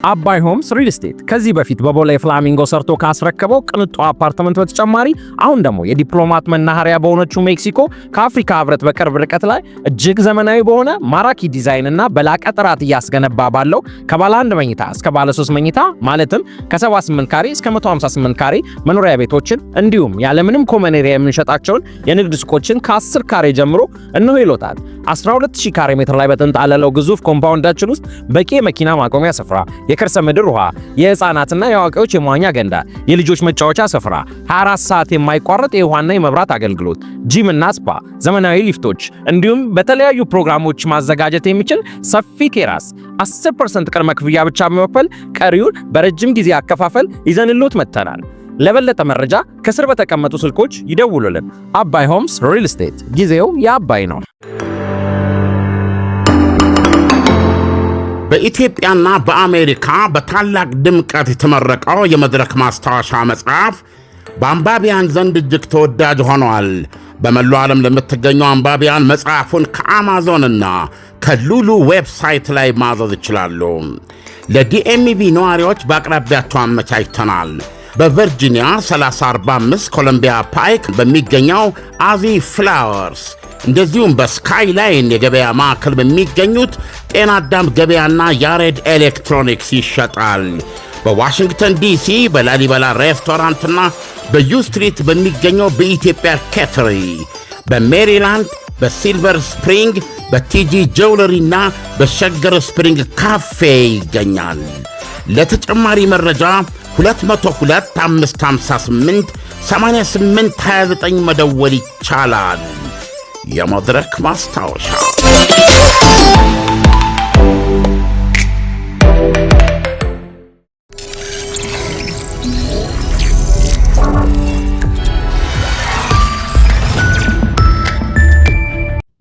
አባይ ሆምስ ሪል ስቴት ከዚህ በፊት በቦሌ ፍላሚንጎ ሰርቶ ካስረከበው ቅንጡ አፓርትመንት በተጨማሪ አሁን ደግሞ የዲፕሎማት መናኸሪያ በሆነችው ሜክሲኮ ከአፍሪካ ህብረት በቅርብ ርቀት ላይ እጅግ ዘመናዊ በሆነ ማራኪ ዲዛይን እና በላቀ ጥራት እያስገነባ ባለው ከባለ 1 መኝታ እስከ ባለ 3 መኝታ ማለትም ከ78 ካሬ እስከ 158 ካሬ መኖሪያ ቤቶችን እንዲሁም ያለምንም ኮመን ኤሪያ የምንሸጣቸውን የንግድ ሱቆችን ከ10 ካሬ ጀምሮ እነሆ ይሎታል። 12000 ካሬ ሜትር ላይ በተንጣለለው ግዙፍ ኮምፓውንዳችን ውስጥ በቂ የመኪና ማቆሚያ ስፍራ፣ የከርሰ ምድር ውሃ፣ የህፃናትና የአዋቂዎች የመዋኛ ገንዳ፣ የልጆች መጫወቻ ስፍራ፣ 24 ሰዓት የማይቋረጥ የውሃና የመብራት አገልግሎት፣ ጂም እና ስፓ፣ ዘመናዊ ሊፍቶች እንዲሁም በተለያዩ ፕሮግራሞች ማዘጋጀት የሚችል ሰፊ ቴራስ 10% ቅድመ ክፍያ ብቻ በመክፈል ቀሪውን በረጅም ጊዜ አከፋፈል ይዘንሎት መጥተናል። ለበለጠ መረጃ ከስር በተቀመጡ ስልኮች ይደውሉልን። አባይ ሆምስ ሪል ስቴት፣ ጊዜው የአባይ ነው። በኢትዮጵያና በአሜሪካ በታላቅ ድምቀት የተመረቀው የመድረክ ማስታወሻ መጽሐፍ በአንባቢያን ዘንድ እጅግ ተወዳጅ ሆኗል። በመላው ዓለም ለምትገኙ አንባቢያን መጽሐፉን ከአማዞንና ከሉሉ ዌብሳይት ላይ ማዘዝ ይችላሉ። ለዲኤምቪ ነዋሪዎች በአቅራቢያቸው አመቻችተናል። በቨርጂኒያ 3045 ኮሎምቢያ ፓይክ በሚገኘው አዚ ፍላወርስ እንደዚሁም በስካይላይን የገበያ ማዕከል በሚገኙት ጤና አዳም ገበያና ያሬድ ኤሌክትሮኒክስ ይሸጣል። በዋሽንግተን ዲሲ በላሊበላ ሬስቶራንትና በዩ ስትሪት በሚገኘው በኢትዮጵያ ኬተሪ፣ በሜሪላንድ በሲልቨር ስፕሪንግ በቲጂ ጀውለሪና በሸገር ስፕሪንግ ካፌ ይገኛል። ለተጨማሪ መረጃ 202 558 8829 መደወል ይቻላል። የመድረክ ማስታወሻ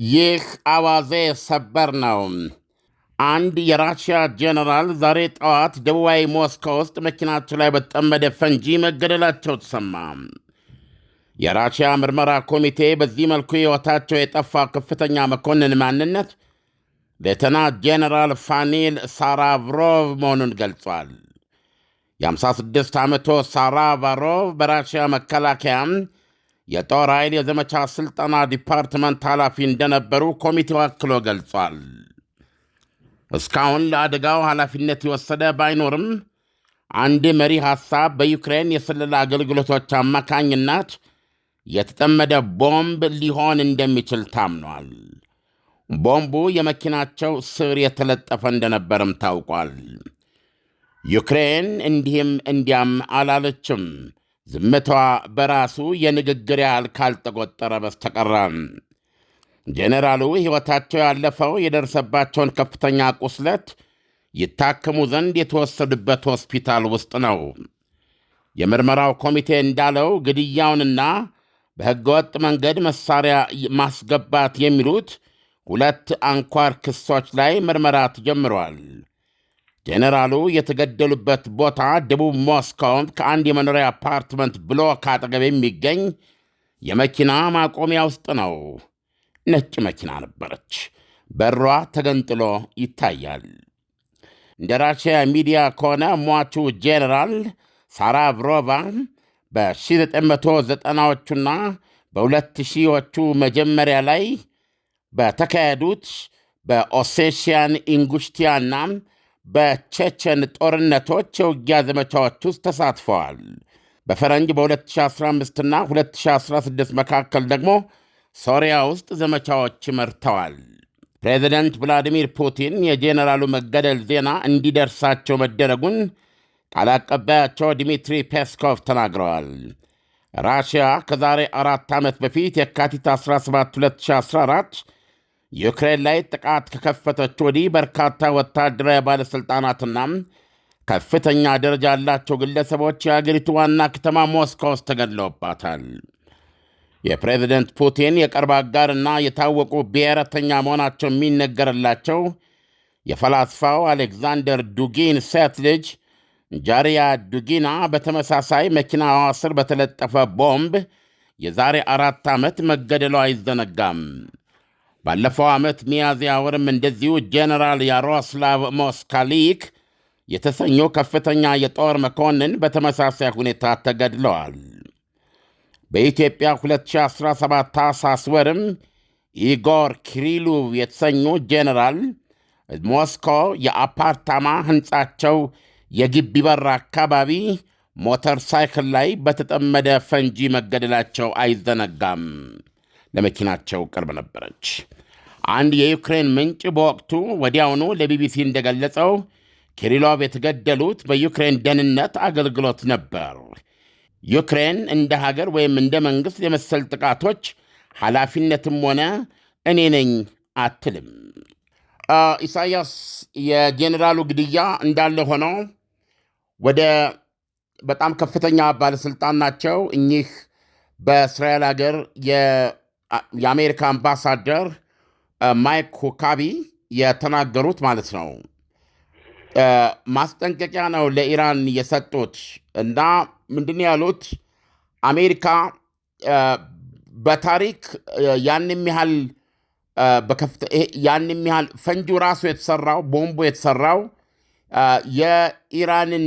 ይህ አዋዜ ሰበር ነው። አንድ የራሽያ ጄኔራል ዛሬ ጠዋት ደቡባዊ ሞስኮ ውስጥ መኪናቸው ላይ በተጠመደ ፈንጂ መገደላቸው ተሰማ። የራሽያ ምርመራ ኮሚቴ በዚህ መልኩ ሕይወታቸው የጠፋ ከፍተኛ መኮንን ማንነት ሌተና ጄኔራል ፋኒል ሳራቭሮቭ መሆኑን ገልጿል። የ56 ዓመቱ ሳራቫሮቭ በራሽያ መከላከያም የጦር ኃይል የዘመቻ ሥልጠና ዲፓርትመንት ኃላፊ እንደነበሩ ኮሚቴው አክሎ ገልጿል። እስካሁን ለአደጋው ኃላፊነት የወሰደ ባይኖርም አንድ መሪ ሐሳብ በዩክሬን የስለላ አገልግሎቶች አማካኝነት የተጠመደ ቦምብ ሊሆን እንደሚችል ታምኗል። ቦምቡ የመኪናቸው ስር የተለጠፈ እንደነበርም ታውቋል። ዩክሬን እንዲህም እንዲያም አላለችም። ዝምታዋ በራሱ የንግግር ያህል ካልተቆጠረ በስተቀረ ጄኔራሉ ሕይወታቸው ያለፈው የደረሰባቸውን ከፍተኛ ቁስለት ይታከሙ ዘንድ የተወሰዱበት ሆስፒታል ውስጥ ነው። የምርመራው ኮሚቴ እንዳለው ግድያውንና በሕገወጥ መንገድ መሳሪያ ማስገባት የሚሉት 2 አንኳር ክሶች ላይ ምርመራ ተጀምሯል። ጄኔራሉ የተገደሉበት ቦታ ደቡብ ሞስኮ ከአንድ የመኖሪያ አፓርትመንት ብሎክ አጠገብ የሚገኝ የመኪና ማቆሚያ ውስጥ ነው። ነጭ መኪና ነበረች። በሯ ተገንጥሎ ይታያል። እንደ ራሽያ ሚዲያ ከሆነ ሟቹ ጄኔራል ሳራቭሮቫ በ1990ዎቹና በ2000ዎቹ መጀመሪያ ላይ በተካሄዱት በኦሴሽያን ኢንጉሽቲያና በቼቸን ጦርነቶች የውጊያ ዘመቻዎች ውስጥ ተሳትፈዋል። በፈረንጅ በ2015ና 2016 መካከል ደግሞ ሶሪያ ውስጥ ዘመቻዎች መርተዋል። ፕሬዚደንት ቭላዲሚር ፑቲን የጄኔራሉ መገደል ዜና እንዲደርሳቸው መደረጉን ቃል አቀባያቸው ዲሚትሪ ፔስኮቭ ተናግረዋል። ራሽያ ከዛሬ 4 ዓመት በፊት የካቲት 17 2014 ዩክሬን ላይ ጥቃት ከከፈተች ወዲህ በርካታ ወታደራዊ ባለሥልጣናትና ከፍተኛ ደረጃ ያላቸው ግለሰቦች የአገሪቱ ዋና ከተማ ሞስኮ ውስጥ ተገድለውባታል። የፕሬዚደንት ፑቲን የቅርብ አጋርና የታወቁ ብሔረተኛ መሆናቸው የሚነገርላቸው የፈላስፋው አሌክዛንደር ዱጊን ሴት ልጅ ጃሪያ ዱጊና በተመሳሳይ መኪናዋ ስር በተለጠፈ ቦምብ የዛሬ 4 ዓመት መገደሏ አይዘነጋም። ባለፈው ዓመት ሚያዝያ ወርም እንደዚሁ ጄኔራል ያሮስላቭ ሞስካሊክ የተሰኙ ከፍተኛ የጦር መኮንን በተመሳሳይ ሁኔታ ተገድለዋል። በኢትዮጵያ 2017 ታኅሳስ ወርም ኢጎር ኪሪሎቭ የተሰኙ ጄኔራል ሞስኮ የአፓርታማ ሕንጻቸው የግቢ በር አካባቢ ሞተር ሳይክል ላይ በተጠመደ ፈንጂ መገደላቸው አይዘነጋም። ለመኪናቸው ቅርብ ነበረች። አንድ የዩክሬን ምንጭ በወቅቱ ወዲያውኑ ለቢቢሲ እንደገለጸው ኪሪሎቭ የተገደሉት በዩክሬን ደህንነት አገልግሎት ነበር። ዩክሬን እንደ ሀገር ወይም እንደ መንግሥት የመሰል ጥቃቶች ኃላፊነትም ሆነ እኔ ነኝ አትልም። ኢሳያስ፣ የጄኔራሉ ግድያ እንዳለ ሆኖ ወደ በጣም ከፍተኛ ባለሥልጣን ናቸው እኚህ በእስራኤል ሀገር የአሜሪካ አምባሳደር ማይክ ሁካቢ የተናገሩት ማለት ነው። ማስጠንቀቂያ ነው ለኢራን የሰጡት እና ምንድን ያሉት አሜሪካ በታሪክ ያንም ያህል ፈንጁ ራሱ የተሰራው ቦምቡ የተሰራው የኢራንን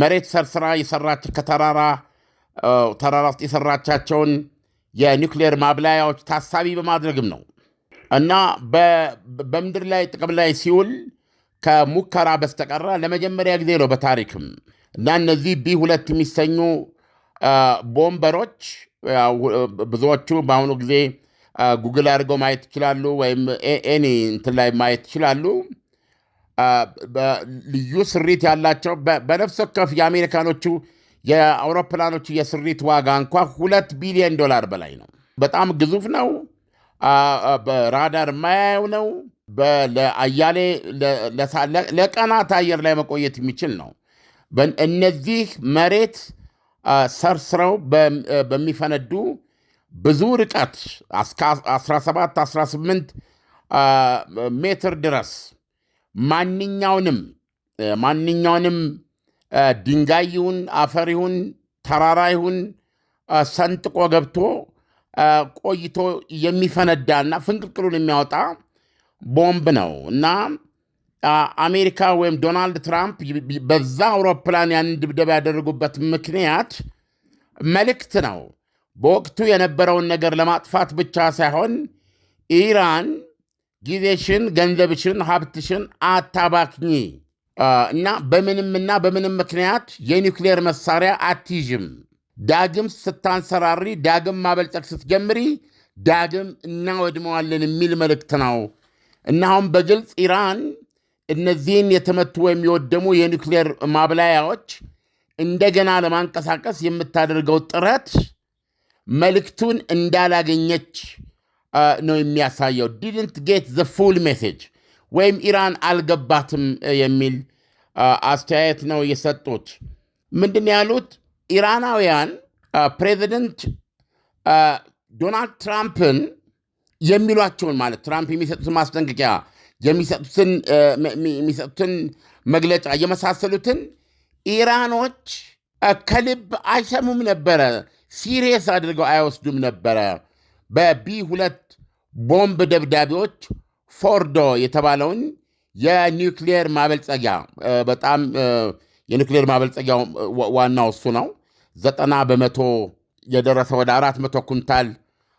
መሬት ሰርስራ የሰራች ከተራራ ውስጥ የሰራቻቸውን የኒውክሌር ማብላያዎች ታሳቢ በማድረግም ነው እና በምድር ላይ ጥቅም ላይ ሲውል ከሙከራ በስተቀረ ለመጀመሪያ ጊዜ ነው በታሪክም። እና እነዚህ ቢ2 የሚሰኙ ቦምበሮች ብዙዎቹ በአሁኑ ጊዜ ጉግል አድርገው ማየት ይችላሉ፣ ወይም ኤኒ እንትን ላይ ማየት ይችላሉ። ልዩ ስሪት ያላቸው በነፍስ ወከፍ የአሜሪካኖቹ የአውሮፕላኖቹ የስሪት ዋጋ እንኳ $2 ቢሊዮን በላይ ነው። በጣም ግዙፍ ነው። በራዳር የማያየው ነው። ለአያሌ ለቀናት አየር ላይ መቆየት የሚችል ነው። እነዚህ መሬት ሰርስረው በሚፈነዱ ብዙ ርቀት 17-18 ሜትር ድረስ ማንኛውንም ድንጋይ ይሁን አፈር ይሁን ተራራ ይሁን ሰንጥቆ ገብቶ ቆይቶ የሚፈነዳና ፍንቅልቅሉን የሚያወጣ ቦምብ ነው እና አሜሪካ ወይም ዶናልድ ትራምፕ በዛ አውሮፕላን ያንን ድብደባ ያደረጉበት ምክንያት መልእክት ነው። በወቅቱ የነበረውን ነገር ለማጥፋት ብቻ ሳይሆን ኢራን ጊዜሽን፣ ገንዘብሽን፣ ሀብትሽን አታባክኚ እና በምንም ምክንያት የኒውክሌር መሳሪያ አትይዥም፣ ዳግም ስታንሰራሪ፣ ዳግም ማበልጸግ ስትጀምሪ ዳግም እናወድመዋለን የሚል መልእክት ነው እና አሁን በግልጽ ኢራን እነዚህን የተመቱ ወይም የወደሙ የኒውክሌር ማብላያዎች እንደገና ለማንቀሳቀስ የምታደርገው ጥረት መልእክቱን እንዳላገኘች ነው የሚያሳየው። ዲድንት ጌት ዘ ፉል ሜሴጅ ወይም ኢራን አልገባትም የሚል አስተያየት ነው የሰጡት። ምንድን ያሉት ኢራናውያን ፕሬዚደንት ዶናልድ ትራምፕን የሚሏቸውን ማለት ትራምፕ የሚሰጡትን ማስጠንቀቂያ የሚሰጡትን መግለጫ የመሳሰሉትን ኢራኖች ከልብ አይሰሙም ነበረ፣ ሲሪየስ አድርገው አይወስዱም ነበረ። በቢ2 ቦምብ ደብዳቤዎች ፎርዶ የተባለውን የኒውክሌር ማበልጸጊያ በጣም የኒውክሌር ማበልጸጊያው ዋናው እሱ ነው። 90% የደረሰ ወደ 400 ኩንታል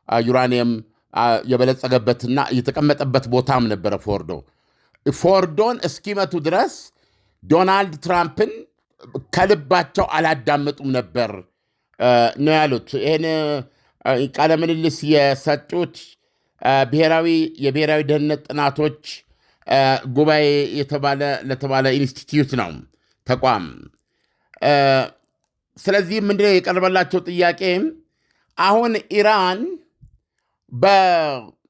ዩራኒየም የበለጸገበትና የተቀመጠበት ቦታም ነበረ ፎርዶን እስኪመቱ ድረስ ዶናልድ ትራምፕን ከልባቸው አላዳመጡም ነበር ነው ያሉት። ይህን ቃለ ምልልስ የሰጡት የብሔራዊ ደህንነት ጥናቶች ጉባኤ ለተባለ ኢንስቲትዩት ነው ተቋም። ስለዚህ ምንድነው የቀረበላቸው ጥያቄ? አሁን ኢራን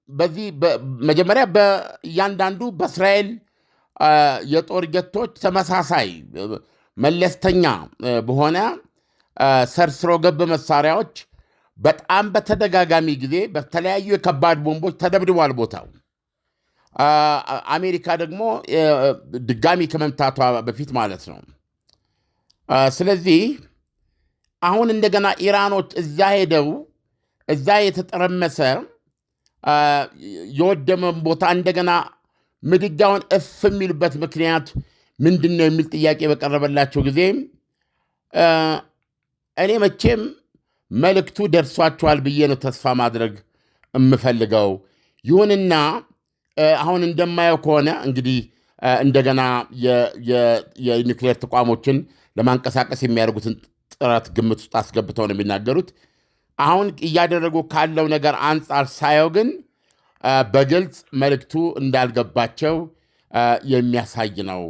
በዚህ መጀመሪያ በእያንዳንዱ በእስራኤል የጦር ጀቶች ተመሳሳይ መለስተኛ በሆነ ሰርስሮ ገብ መሳሪያዎች በጣም በተደጋጋሚ ጊዜ በተለያዩ የከባድ ቦምቦች ተደብድቧል ቦታው። አሜሪካ ደግሞ ድጋሚ ከመምታቷ በፊት ማለት ነው። ስለዚህ አሁን እንደገና ኢራኖች እዛ ሄደው እዛ የተጠረመሰ የወደመን ቦታ እንደገና ምድጃውን እፍ የሚሉበት ምክንያት ምንድነው የሚል ጥያቄ በቀረበላቸው ጊዜ እኔ መቼም መልእክቱ ደርሷቸዋል ብዬ ነው ተስፋ ማድረግ የምፈልገው። ይሁንና አሁን እንደማየው ከሆነ እንግዲህ እንደገና የኒውክሌር ተቋሞችን ለማንቀሳቀስ የሚያደርጉትን ጥረት ግምት ውስጥ አስገብተው ነው የሚናገሩት። አሁን እያደረጉ ካለው ነገር አንጻር ሳየው ግን በግልጽ መልእክቱ እንዳልገባቸው የሚያሳይ ነው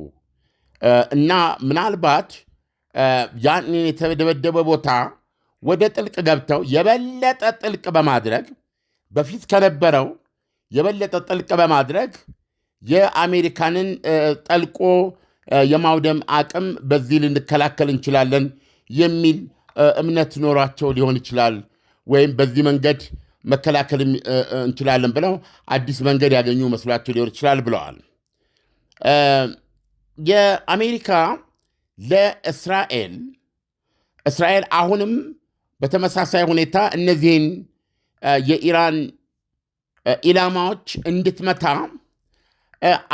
እና ምናልባት ያንን የተደበደበ ቦታ ወደ ጥልቅ ገብተው የበለጠ ጥልቅ በማድረግ በፊት ከነበረው የበለጠ ጥልቅ በማድረግ የአሜሪካንን ጠልቆ የማውደም አቅም በዚህ ልንከላከል እንችላለን የሚል እምነት ኖሯቸው ሊሆን ይችላል። ወይም በዚህ መንገድ መከላከል እንችላለን ብለው አዲስ መንገድ ያገኙ መስሏቸው ሊሆን ይችላል ብለዋል። የአሜሪካ ለእስራኤል አሁንም በተመሳሳይ ሁኔታ እነዚህን የኢራን ኢላማዎች እንድትመታ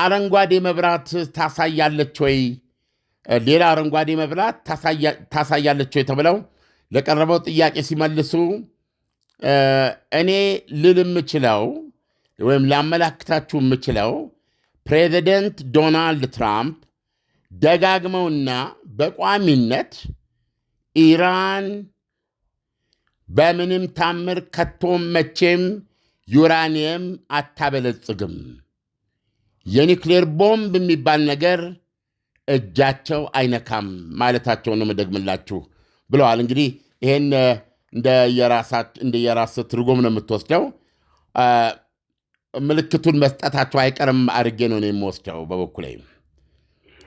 አረንጓዴ መብራት ታሳያለች ወይ፣ ሌላ አረንጓዴ መብራት ታሳያለች ወይ ተብለው ለቀረበው ጥያቄ ሲመልሱ እኔ ልል የምችለው ወይም ላመላክታችሁ የምችለው ፕሬዚደንት ዶናልድ ትራምፕ ደጋግመውና በቋሚነት ኢራን በምንም ታምር ከቶም መቼም ዩራኒየም አታበለጽግም፣ የኒውክሌር ቦምብ የሚባል ነገር እጃቸው አይነካም ማለታቸው ነው የምደግምላችሁ ብለዋል። እንግዲህ ይሄን እንደ የራስ ትርጉም ነው የምትወስደው። ምልክቱን መስጠታቸው አይቀርም አድርጌ ነው የምወስደው በበኩሌ።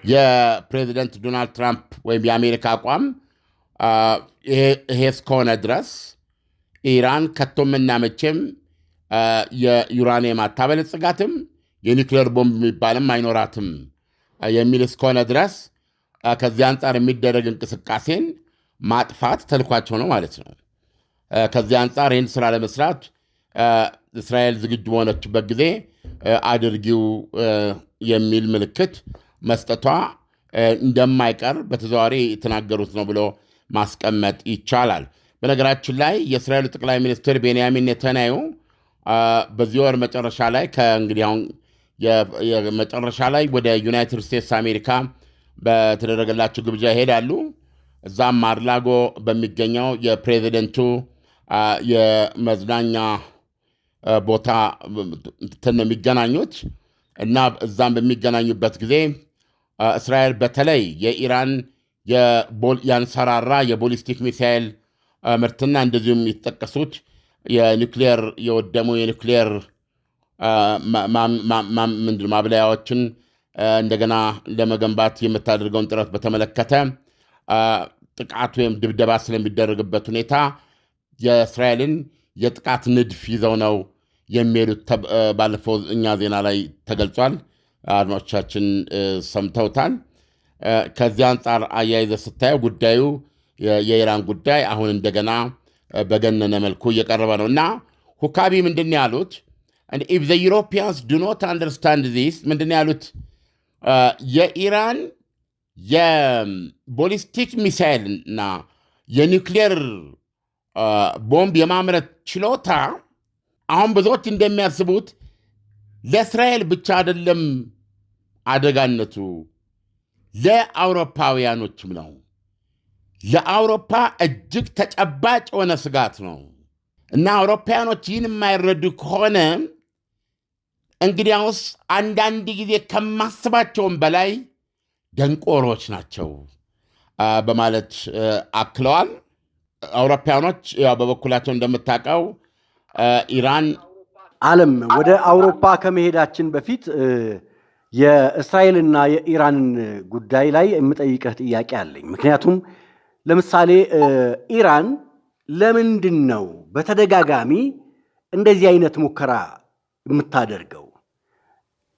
የፕሬዚደንት ዶናልድ ትራምፕ ወይም የአሜሪካ አቋም ይሄ እስከሆነ ድረስ ኢራን ከቶምና መቼም የዩራኒየም አታበለጽጋትም፣ የኒውክሌር ቦምብ የሚባልም አይኖራትም የሚል እስከሆነ ድረስ ከዚህ አንጻር የሚደረግ እንቅስቃሴን ማጥፋት ተልኳቸው ነው ማለት ነው። ከዚህ አንጻር ይህን ስራ ለመስራት እስራኤል ዝግጁ በሆነችበት ጊዜ አድርጊው የሚል ምልክት መስጠቷ እንደማይቀር በተዘዋዋሪ የተናገሩት ነው ብሎ ማስቀመጥ ይቻላል። በነገራችን ላይ የእስራኤሉ ጠቅላይ ሚኒስትር ቤንያሚን ኔታንያሁ በዚህ ወር መጨረሻ ላይ ከእንግዲህ አሁን የመጨረሻ ላይ ወደ ዩናይትድ ስቴትስ አሜሪካ በተደረገላቸው ግብዣ ይሄዳሉ። እዛም ማርላጎ በሚገኘው የፕሬዚደንቱ የመዝናኛ ቦታ ነው የሚገናኙት እና እዛም በሚገናኙበት ጊዜ እስራኤል በተለይ የኢራን ያንሰራራ የቦሊስቲክ ሚሳኤል ምርትና እንደዚሁም የተጠቀሱት የኒውክሌር የወደሙ የኒውክሌር ማብለያዎችን እንደገና ለመገንባት የምታደርገውን ጥረት በተመለከተ ጥቃት ወይም ድብደባ ስለሚደረግበት ሁኔታ የእስራኤልን የጥቃት ንድፍ ይዘው ነው የሚሄዱት። ባለፈው እኛ ዜና ላይ ተገልጿል፣ አድማጮቻችን ሰምተውታል። ከዚህ አንጻር አያይዘ ስታየው ጉዳዩ የኢራን ጉዳይ አሁን እንደገና በገነነ መልኩ እየቀረበ ነው እና ሁካቢ ምንድን ያሉት if the Europeans do not understand this ምንድን ያሉት የኢራን የቦሊስቲክ ሚሳይል እና የኒውክሌር ቦምብ የማምረት ችሎታ አሁን ብዙዎች እንደሚያስቡት ለእስራኤል ብቻ አይደለም አደጋነቱ፣ ለአውሮፓውያኖችም ነው። ለአውሮፓ እጅግ ተጨባጭ የሆነ ስጋት ነው እና አውሮፓውያኖች ይህን የማይረዱ ከሆነ እንግዲያውስ አንዳንድ ጊዜ ከማስባቸውም በላይ ደንቆሮች ናቸው በማለት አክለዋል። አውሮፓውያኖች ያው በበኩላቸው እንደምታውቀው ኢራን ዓለም ወደ አውሮፓ ከመሄዳችን በፊት የእስራኤልና የኢራንን ጉዳይ ላይ የምጠይቅህ ጥያቄ አለኝ። ምክንያቱም ለምሳሌ ኢራን ለምንድን ነው በተደጋጋሚ እንደዚህ አይነት ሙከራ የምታደርገው?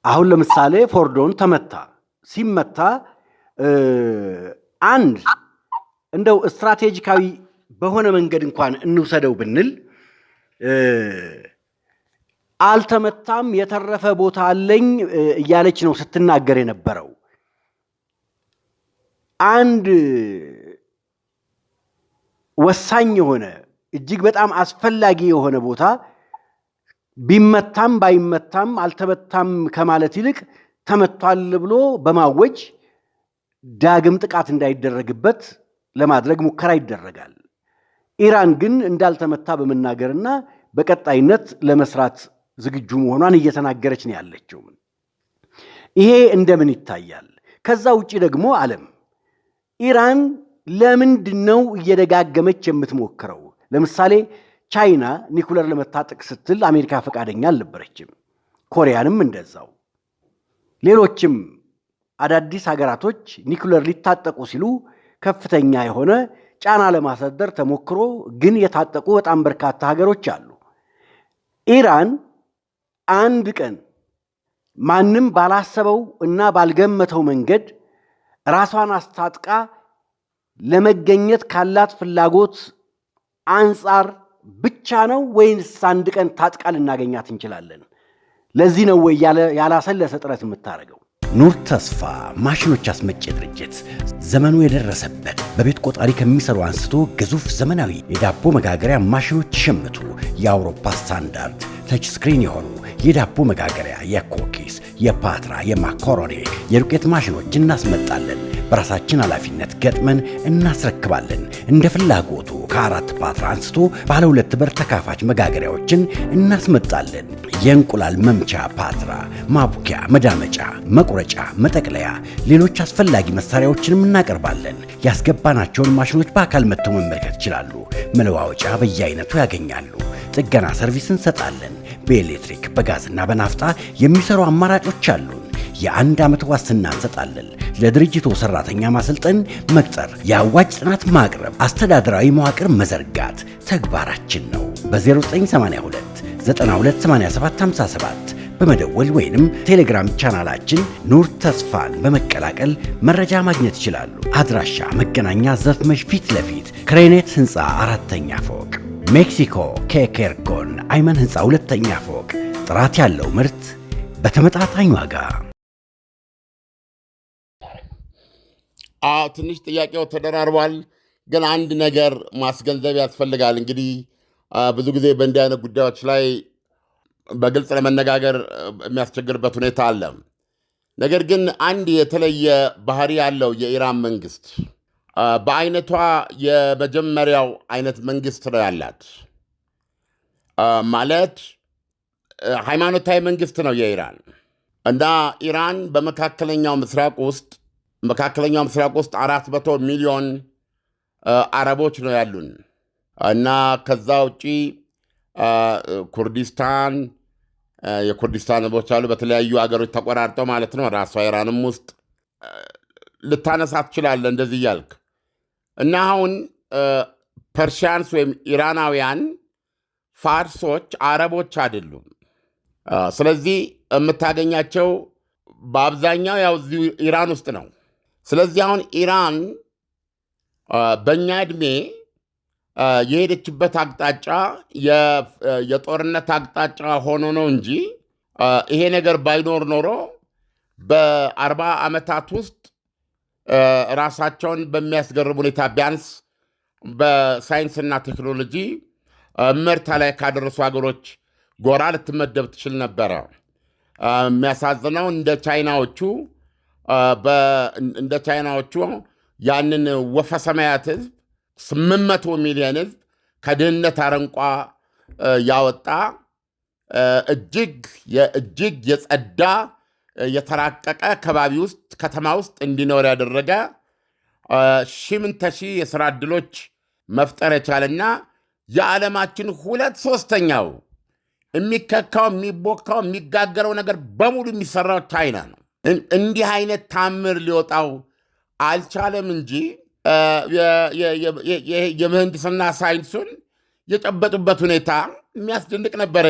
አሁን ለምሳሌ ፎርዶን ተመታ። ሲመታ አንድ እንደው ስትራቴጂካዊ በሆነ መንገድ እንኳን እንውሰደው ብንል አልተመታም፣ የተረፈ ቦታ አለኝ እያለች ነው ስትናገር የነበረው። አንድ ወሳኝ የሆነ እጅግ በጣም አስፈላጊ የሆነ ቦታ ቢመታም ባይመታም አልተመታም ከማለት ይልቅ ተመቷል ብሎ በማወጅ ዳግም ጥቃት እንዳይደረግበት ለማድረግ ሙከራ ይደረጋል። ኢራን ግን እንዳልተመታ በመናገርና በቀጣይነት ለመስራት ዝግጁ መሆኗን እየተናገረች ነው ያለችው። ይሄ እንደምን ይታያል? ከዛ ውጪ ደግሞ ዓለም ኢራን ለምንድነው እየደጋገመች የምትሞክረው? ለምሳሌ ቻይና ኒኩለር ለመታጠቅ ስትል አሜሪካ ፈቃደኛ አልነበረችም። ኮሪያንም እንደዛው። ሌሎችም አዳዲስ ሀገራቶች ኒኩለር ሊታጠቁ ሲሉ ከፍተኛ የሆነ ጫና ለማሳደር ተሞክሮ ግን የታጠቁ በጣም በርካታ ሀገሮች አሉ። ኢራን አንድ ቀን ማንም ባላሰበው እና ባልገመተው መንገድ ራሷን አስታጥቃ ለመገኘት ካላት ፍላጎት አንጻር ብቻ ነው ወይንስ አንድ ቀን ታጥቃ ልናገኛት እንችላለን? ለዚህ ነው ወይ ያላሰለሰ ጥረት የምታደርገው? ኑር ተስፋ ማሽኖች አስመጪ ድርጅት ዘመኑ የደረሰበት በቤት ቆጣሪ ከሚሰሩ አንስቶ ግዙፍ ዘመናዊ የዳቦ መጋገሪያ ማሽኖች ይሸምቱ። የአውሮፓ ስታንዳርድ ተች ስክሪን የሆኑ የዳቦ መጋገሪያ፣ የኮኪስ፣ የፓትራ፣ የማካሮኒ፣ የዱቄት ማሽኖች እናስመጣለን። በራሳችን ኃላፊነት ገጥመን እናስረክባለን። እንደ ፍላጎቱ ከ4 ፓትራ አንስቶ ባለ 2 በር ተካፋች መጋገሪያዎችን እናስመጣለን። የእንቁላል መምቻ ፓትራ፣ ማቡኪያ፣ መዳመጫ፣ መቁረጫ፣ መጠቅለያ፣ ሌሎች አስፈላጊ መሳሪያዎችንም እናቀርባለን። ያስገባናቸውን ማሽኖች በአካል መጥተው መመልከት ይችላሉ። መለዋወጫ በየአይነቱ ያገኛሉ። ጥገና ሰርቪስ እንሰጣለን። በኤሌክትሪክ በጋዝና በናፍጣ የሚሰሩ አማራጮች አሉን። የ1 ዓመት ዋስትና እንሰጣለን። ለድርጅቱ ሰራተኛ ማሰልጠን፣ መቅጠር፣ የአዋጅ ጥናት ማቅረብ፣ አስተዳደራዊ መዋቅር መዘርጋት ተግባራችን ነው። በ0982 928757 በመደወል ወይንም ቴሌግራም ቻናላችን ኑር ተስፋን በመቀላቀል መረጃ ማግኘት ይችላሉ። አድራሻ መገናኛ ዘፍመሽ ፊት ለፊት ክሬኔት ህንፃ 4ኛ ፎቅ፣ ሜክሲኮ ኬኬርጎን አይመን ህንፃ 2ኛ ፎቅ። ጥራት ያለው ምርት በተመጣጣኝ ዋጋ። ትንሽ ጥያቄው ተደራርቧል፣ ግን አንድ ነገር ማስገንዘብ ያስፈልጋል። እንግዲህ ብዙ ጊዜ በእንዲህ አይነት ጉዳዮች ላይ በግልጽ ለመነጋገር የሚያስቸግርበት ሁኔታ አለ። ነገር ግን አንድ የተለየ ባህሪ ያለው የኢራን መንግስት በአይነቷ የመጀመሪያው አይነት መንግስት ነው ያላት። ማለት ሃይማኖታዊ መንግስት ነው የኢራን እና ኢራን በመካከለኛው ምስራቅ ውስጥ 400 ሚሊዮን አረቦች ነው ያሉን እና ከዛ ውጪ ኩርዲስታን፣ የኩርዲስታን ህዝቦች አሉ በተለያዩ አገሮች ተቆራርጠው ማለት ነው። ራሷ ኢራንም ውስጥ ልታነሳ ትችላለህ እንደዚህ እያልክ እና አሁን ፐርሺያንስ ወይም ኢራናውያን ፋርሶች አረቦች አይደሉም። ስለዚህ የምታገኛቸው በአብዛኛው ያው እዚሁ ኢራን ውስጥ ነው። ስለዚህ አሁን ኢራን በእኛ ዕድሜ የሄደችበት አቅጣጫ የጦርነት አቅጣጫ ሆኖ ነው እንጂ ይሄ ነገር ባይኖር ኖሮ በ40 ዓመታት ውስጥ ራሳቸውን በሚያስገርም ሁኔታ ቢያንስ በሳይንስና ቴክኖሎጂ ምርታ ላይ ካደረሱ ሀገሮች ጎራ ልትመደብ ትችል ነበረ። የሚያሳዝነው እንደ ቻይናዎቹ ያንን ወፈሰማያት ህዝብ 800 ሚሊዮን ህዝብ ከድህነት አረንቋ ያወጣ እጅግ የጸዳ የተራቀቀ ከባቢ ውስጥ ከተማ ውስጥ እንዲኖር ያደረገ ሺህ የሥራ ዕድሎች መፍጠር የቻለና የዓለማችን 2/3 የሚከካው የሚቦካው የሚጋገረው ነገር በሙሉ የሚሰራው ቻይና ነው። እንዲህ አይነት ታምር ሊወጣው አልቻለም እንጂ የምህንድስና ሳይንሱን የጨበጡበት ሁኔታ የሚያስደንቅ ነበረ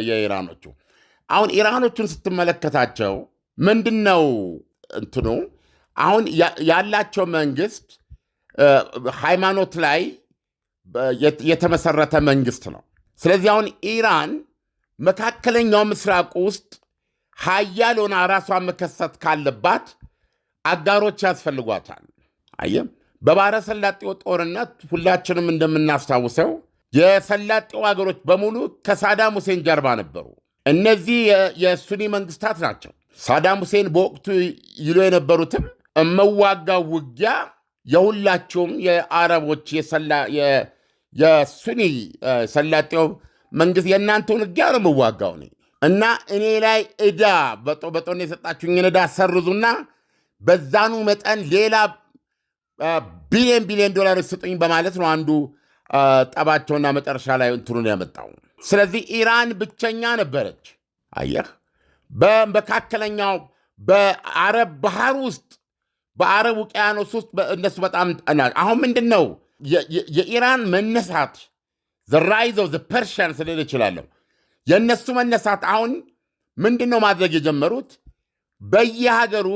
የኢራኖቹ። አሁን ኢራኖቹን ስትመለከታቸው ምንድነው እንትኑ አሁን ያላቸው መንግስት ሃይማኖት ላይ የተመሰረተ መንግስት ነው። ስለዚህ አሁን ኢራን መካከለኛው ምስራቅ ውስጥ ሀያል ሆና ራሷን መከሰት ካለባት አጋሮች ያስፈልጓታል። አየህ በባህረ ሰላጤው ጦርነት ሁላችንም እንደምናስታውሰው የሰላጤው ሀገሮች በሙሉ ከሳዳም ሁሴን ጀርባ ነበሩ። እነዚህ የሱኒ መንግስታት ናቸው። ሳዳም ሁሴን በወቅቱ ይሉ የነበሩትም እመዋጋው ውጊያ የሁላቸውም የአረቦች የሱኒ ሰላጤው መንግስት የእናንተውን ውጊያ ነው የምዋጋው እና እኔ ላይ ዕዳ በጦር የሰጣችሁኝን ዕዳ ሰርዙና በዛኑ መጠን ሌላ ቢሊዮን ዶላሮች ስጡኝ በማለት ነው አንዱ ጠባቸውና መጨረሻ ላይ እንትኑን ያመጣው። ስለዚህ ኢራን ብቸኛ ነበረች። አየህ በመካከለኛው በአረብ ባህር ውስጥ በአረብ ውቅያኖስ ውስጥ እነሱ በጣም አሁን ምንድን ነው የኢራን መነሳት the rise of the Persians ልል እችላለሁ። የእነሱ መነሳት አሁን ምንድን ነው ማድረግ የጀመሩት? በየሀገሩ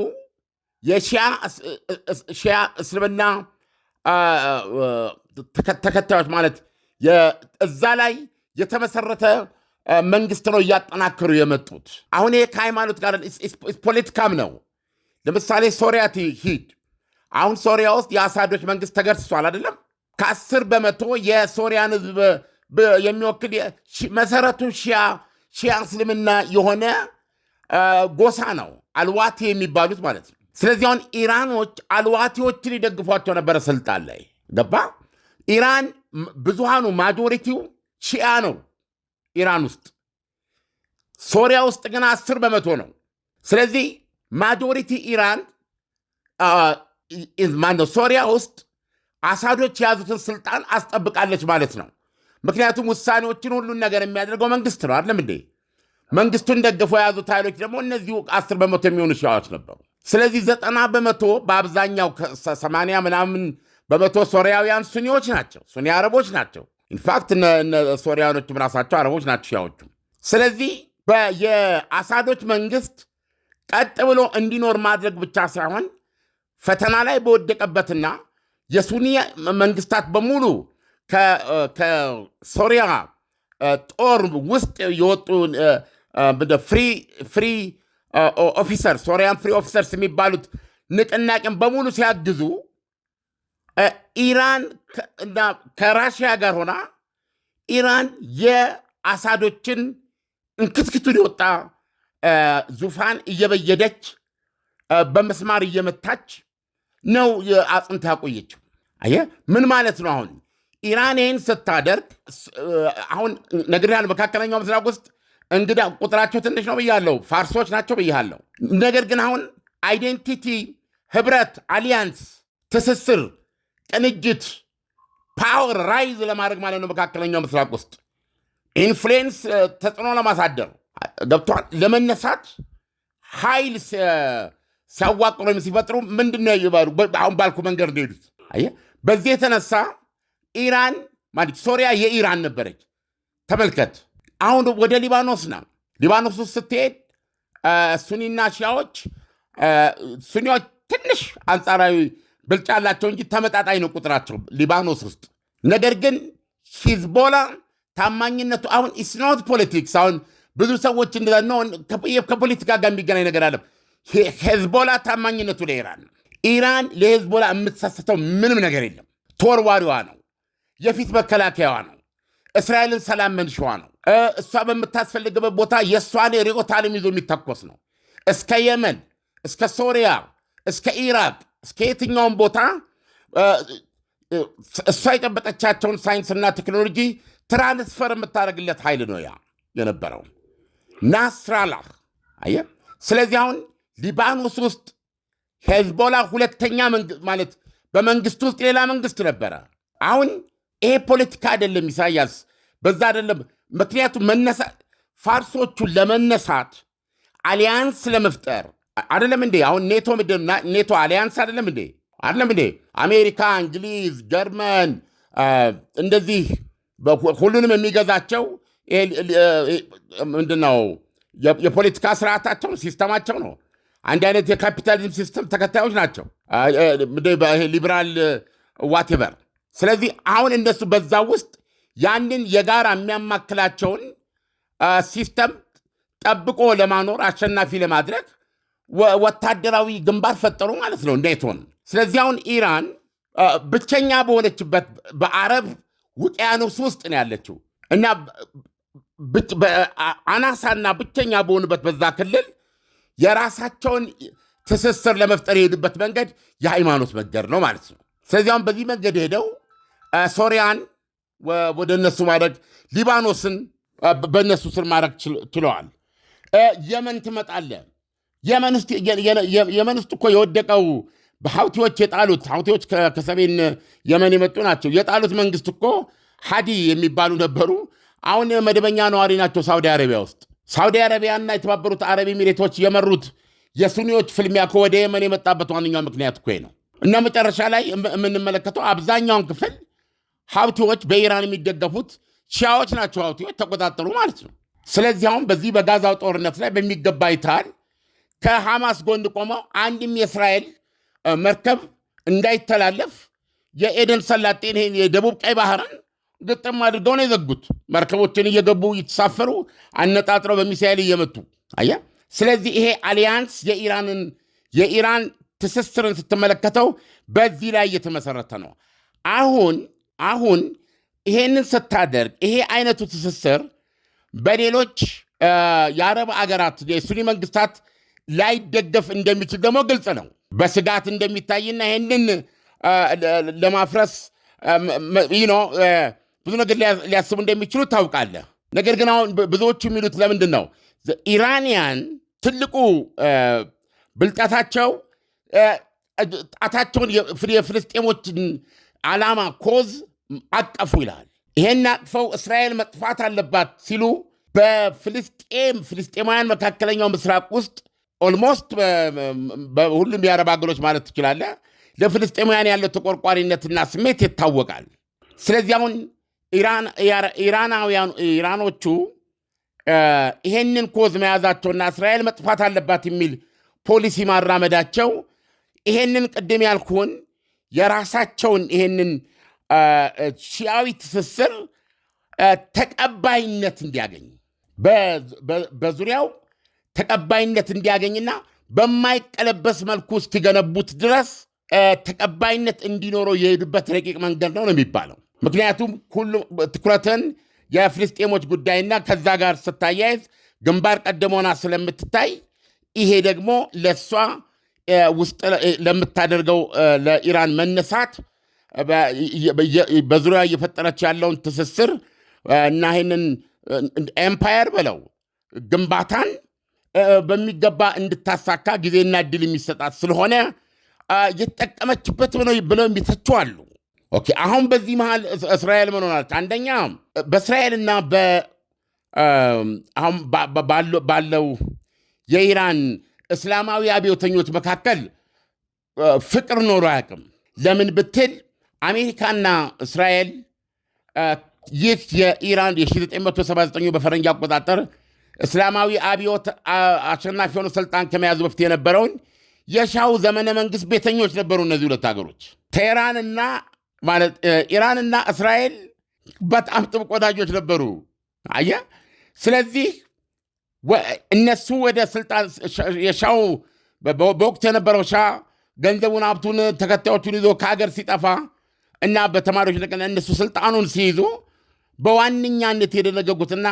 የሺያ እስልምና ተከታዮች ማለት እዛ ላይ የተመሰረተ መንግስት ነው እያጠናከሩ የመጡት። አሁን ይሄ ከሃይማኖት ጋር ፖለቲካም ነው። ለምሳሌ ሶሪያ ሂድ። አሁን ሶሪያ ውስጥ የአሳዶች መንግስት ተገርስሷል አይደለም? ከ10 በመቶ የሶሪያን ህዝብ የሚወክል መሰረቱ ሺያ እስልምና የሆነ ጎሳ ነው፣ አልዋቲ የሚባሉት ማለት ነው። ስለዚህ አሁን ኢራኖች አልዋቲዎችን ይደግፏቸው ነበረ ስልጣን ላይ ገባ። ኢራን ብዙሃኑ ማጆሪቲው ሺያ ነው ኢራን ውስጥ። ሶሪያ ውስጥ ግን 10 በመቶ ነው። ስለዚህ ማጆሪቲ ኢራን ማነው ሶሪያ ውስጥ አሳዶች የያዙትን ስልጣን አስጠብቃለች ማለት ነው። ምክንያቱም ውሳኔዎችን ሁሉን ነገር የሚያደርገው መንግስት ነው አይደለም እንዴ? መንግስቱን ደግፈው የያዙት ኃይሎች ደግሞ እነዚሁ 10 በመቶ የሚሆኑ ሺያዎች ነበሩ። ስለዚህ 90 በመቶ በአብዛኛው 80 ምናምን በመቶ ሶሪያውያን ሱኒዎች ናቸው፣ ሱኒ አረቦች ናቸው። ኢንፋክት ሶሪያኖችም ራሳቸው አረቦች ናቸው ሺያዎቹ። ስለዚህ የአሳዶች መንግስት ቀጥ ብሎ እንዲኖር ማድረግ ብቻ ሳይሆን ፈተና ላይ በወደቀበትና የሱኒ መንግስታት በሙሉ ከሶሪያ ጦር ውስጥ የወጡ ፍሪ ኦፊሰር ሶሪያን ፍሪ ኦፊሰርስ የሚባሉት ንቅናቄን በሙሉ ሲያግዙ ኢራን ከራሽያ ጋር ሆና ኢራን የአሳዶችን እንክትክቱን የወጣ ዙፋን እየበየደች በመስማር እየመታች ነው አጽንታ ያቆየችው። አየህ ምን ማለት ነው? አሁን ኢራን ይህን ስታደርግ አሁን ነግሬሃለሁ፣ መካከለኛው ምስራቅ ውስጥ እንግዳ ቁጥራቸው ትንሽ ነው ብያለሁ፣ ፋርሶች ናቸው ብያለሁ። ነገር ግን አሁን አይዴንቲቲ፣ ህብረት፣ አሊያንስ፣ ትስስር፣ ቅንጅት፣ ፓወር ራይዝ ለማድረግ ማለት ነው። መካከለኛው ምስራቅ ውስጥ ኢንፍሉዌንስ ተጽዕኖ ለማሳደር ገብቷል። ለመነሳት ኃይል ሲያዋቅሩ ወይም ሲፈጥሩ ምንድነው ይባሉ አሁን ባልኩ መንገድ ነው ሄዱት። አየህ በዚህ የተነሳ ኢራን ማለት ሶሪያ የኢራን ነበረች። ተመልከት አሁን ወደ ሊባኖስ ነው። ሊባኖስ ውስጥ ስትሄድ ሱኒና ሺያዎች ሱኒዎች ትንሽ አንጻራዊ ብልጫ አላቸው እንጂ ተመጣጣኝ ነው ቁጥራቸው ሊባኖስ ውስጥ። ነገር ግን ሂዝቦላ ታማኝነቱ አሁን ኢስኖት ፖለቲክስ አሁን ብዙ ሰዎች እንደዛው ከፖለቲካ ጋር የሚገናኝ ነገር አለ። ሂዝቦላ ታማኝነቱ ለኢራን፣ ኢራን ለሂዝቦላ የምትሳሰተው ምንም ነገር የለም። ተወርዋሪዋ ነው፣ የፊት መከላከያዋ ነው፣ እስራኤልን ሰላም መንሸዋ ነው። እሷ በምታስፈልግበት ቦታ የእሷን ርዕዮተ ዓለም ይዞ የሚተኮስ ነው። እስከ የመን፣ እስከ ሶሪያ፣ እስከ ኢራቅ፣ እስከ የትኛውም ቦታ እሷ የጨበጠቻቸውን ሳይንስና ቴክኖሎጂ ትራንስፈር የምታደርግለት ኃይል ነው ያ የነበረው ናስራላህ። አየህ ስለዚህ አሁን ሊባኖስ ውስጥ ሄዝቦላ ሁለተኛ ማለት በመንግስት ውስጥ ሌላ መንግስት ነበረ። አሁን ይሄ ፖለቲካ አይደለም ኢሳያስ፣ በዛ አይደለም። ምክንያቱም ፋርሶቹን ለመነሳት አሊያንስ ለመፍጠር አይደለም እንዴ? አሁን ኔቶ አሊያንስ አይደለም እንዴ? አይደለም እንዴ? አሜሪካ፣ እንግሊዝ፣ ጀርመን እንደዚህ ሁሉንም የሚገዛቸው ምንድነው የፖለቲካ ስርዓታቸው ሲስተማቸው ነው። አንድ አይነት የካፒታሊዝም ሲስተም ተከታዮች ናቸው፣ ሊበራል ዋቴቨር። ስለዚህ አሁን እነሱ በዛ ውስጥ ያንን የጋራ የሚያማክላቸውን ሲስተም ጠብቆ ለማኖር አሸናፊ ለማድረግ ወታደራዊ ግንባር ፈጠሩ ማለት ነው ኔቶን። ስለዚህ አሁን ኢራን ብቸኛ በሆነችበት በአረብ ውቅያኖስ ውስጥ ነው ያለችው እና አናሳና ብቸኛ በሆኑበት በዛ ክልል የራሳቸውን ትስስር ለመፍጠር የሄዱበት መንገድ የሃይማኖት መንገድ ነው ማለት ነው። ስለዚህ አሁን በዚህ መንገድ ሄደው ሶሪያን ወደ እነሱ ማድረግ፣ ሊባኖስን በእነሱ ስር ማድረግ ችለዋል። የመን ትመጣለ። የመን ውስጥ እኮ የወደቀው በሐውቲዎች የጣሉት ሐውቲዎች ከሰሜን የመን የመጡ ናቸው። የጣሉት መንግስት እኮ ሀዲ የሚባሉ ነበሩ። አሁን መደበኛ ነዋሪ ናቸው ሳውዲ አረቢያ ውስጥ። ሳውዲ አረቢያና የተባበሩት አረብ ኤሚሬቶች የመሩት የሱኒዎች ፍልሚያ ወደ የመን የመጣበት ዋነኛው ምክንያት እኮ ነው። እና መጨረሻ ላይ የምንመለከተው አብዛኛውን ክፍል ሐውቲዎች በኢራን የሚደገፉት ሺያዎች ናቸው። ሐውቲዎች ተቆጣጠሩ ማለት ነው። ስለዚህ አሁን በዚህ በጋዛው ጦርነት ላይ በሚገባ ይታል ከሐማስ ጎን ቆመው አንድም የእስራኤል መርከብ እንዳይተላለፍ የኤደን ሰላጤን ይሄን የደቡብ ቀይ ባህርን ግጥም አድርገው ነው የዘጉት። መርከቦችን እየገቡ ይተሳፈሩ አነጣጥረው በሚሳኤል እየመቱ አያ። ስለዚህ ይሄ አሊያንስ የኢራን ትስስርን ስትመለከተው በዚህ ላይ እየተመሰረተ ነው። አሁን ይሄንን ስታደርግ ይሄ አይነቱ ትስስር በሌሎች የአረብ አገራት የሱኒ መንግስታት ላይደገፍ እንደሚችል ደግሞ ግልጽ ነው። በስጋት እንደሚታይና ይሄንን ለማፍረስ ብዙ ነገር ሊያስቡ እንደሚችሉ ታውቃለህ። ነገር ግን አሁን ብዙዎቹ የሚሉት ለምንድን ነው ኢራንያን ትልቁ ብልጠታቸው ጣታቸውን የፍልስጤሞችን ዓላማ ኮዝ አቀፉ ይላል። ይሄን አቅፈው እስራኤል መጥፋት አለባት ሲሉ በፍልስጤማውያን መካከለኛው ምስራቅ ውስጥ ኦልሞስት በሁሉም የአረብ አገሮች ማለት ትችላለህ ለፍልስጤማውያን ያለው ተቆርቋሪነትና ስሜት ይታወቃል። ስለዚህ አሁን ኢራኖቹ ይሄንን ኮዝ መያዛቸውና እስራኤል መጥፋት አለባት የሚል ፖሊሲ ማራመዳቸው ይሄንን ቅድም ያልኩን የራሳቸውን ይሄንን ሺዓዊ ትስስር ተቀባይነት እንዲያገኝ በዙሪያው ተቀባይነት እንዲያገኝና በማይቀለበስ መልኩ እስኪገነቡት ድረስ ተቀባይነት እንዲኖረው የሄዱበት ረቂቅ መንገድ ነው የሚባለው። ምክንያቱም ሁሉም ትኩረትን የፍልስጤሞች ጉዳይና ከዛ ጋር ስታያይዝ ግንባር ቀደም ሆና ስለምትታይ ይሄ ደግሞ ለእሷ ውስጥ ለምታደርገው ለኢራን መነሳት በዙሪያ እየፈጠረች ያለውን ትስስር እና ይህንን ኤምፓየር በለው ግንባታን በሚገባ እንድታሳካ ጊዜና እድል የሚሰጣት ስለሆነ የተጠቀመችበት ብለው የሚተቹ አሉ። ኦኬ፣ አሁን በዚህ መሃል እስራኤል ምን ሆናለች? አንደኛ በእስራኤልና አሁን ባለው የኢራን እስላማዊ አብዮተኞች መካከል ፍቅር ኖሮ አያውቅም። ለምን ብትል አሜሪካና እስራኤል ይህ የኢራን የ1979 በፈረንጅ አቆጣጠር እስላማዊ አብዮት አሸናፊ ሆኖ ስልጣን ከመያዙ በፊት የነበረውን የሻው ዘመነ መንግስት ቤተኞች ነበሩ። እነዚህ ሁለት ሀገሮች ኢራንና እስራኤል በጣም ጥብቅ ወዳጆች ነበሩ። አየህ፣ ስለዚህ እነሱ ወደ ስልጣን የሻው በወቅቱ የነበረው ሻ ገንዘቡን፣ ሀብቱን፣ ተከታዮቹን ይዞ ከሀገር ሲጠፋ እና በተማሪዎች እነሱ ስልጣኑን ሲይዙ በዋነኛነት የደነገጉትና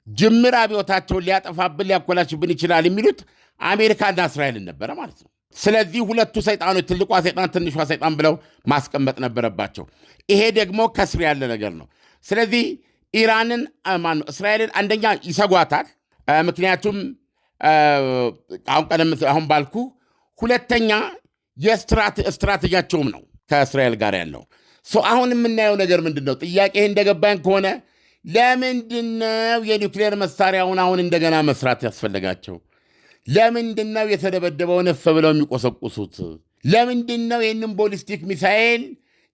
ጅምር አብዮታቸውን ሊያጠፋብን ሊያኮላሽብን ይችላል የሚሉት አሜሪካና እስራኤልን ነበረ ማለት ነው። ስለዚህ ሁለቱ ሰይጣኖች ትልቋ ሰይጣን ትንሿ ሰይጣን ብለው ማስቀመጥ ነበረባቸው። ይሄ ደግሞ ከስር ያለ ነገር ነው። ስለዚህ እስራኤልን አንደኛ ይሰጓታል፣ ምክንያቱም አሁን ባልኩ፣ ሁለተኛ የስትራቴጂያቸውም ነው ከእስራኤል ጋር ያለው። አሁን የምናየው ነገር ምንድን ነው? ጥያቄ እንደገባኝ ከሆነ ለምንድነው የኒውክሌር መሳሪያውን አሁን እንደገና መስራት ያስፈለጋቸው? ለምንድነው የተደበደበውን እፍ ብለው የሚቆሰቁሱት? ለምንድነው ይህንን ቦሊስቲክ ሚሳኤል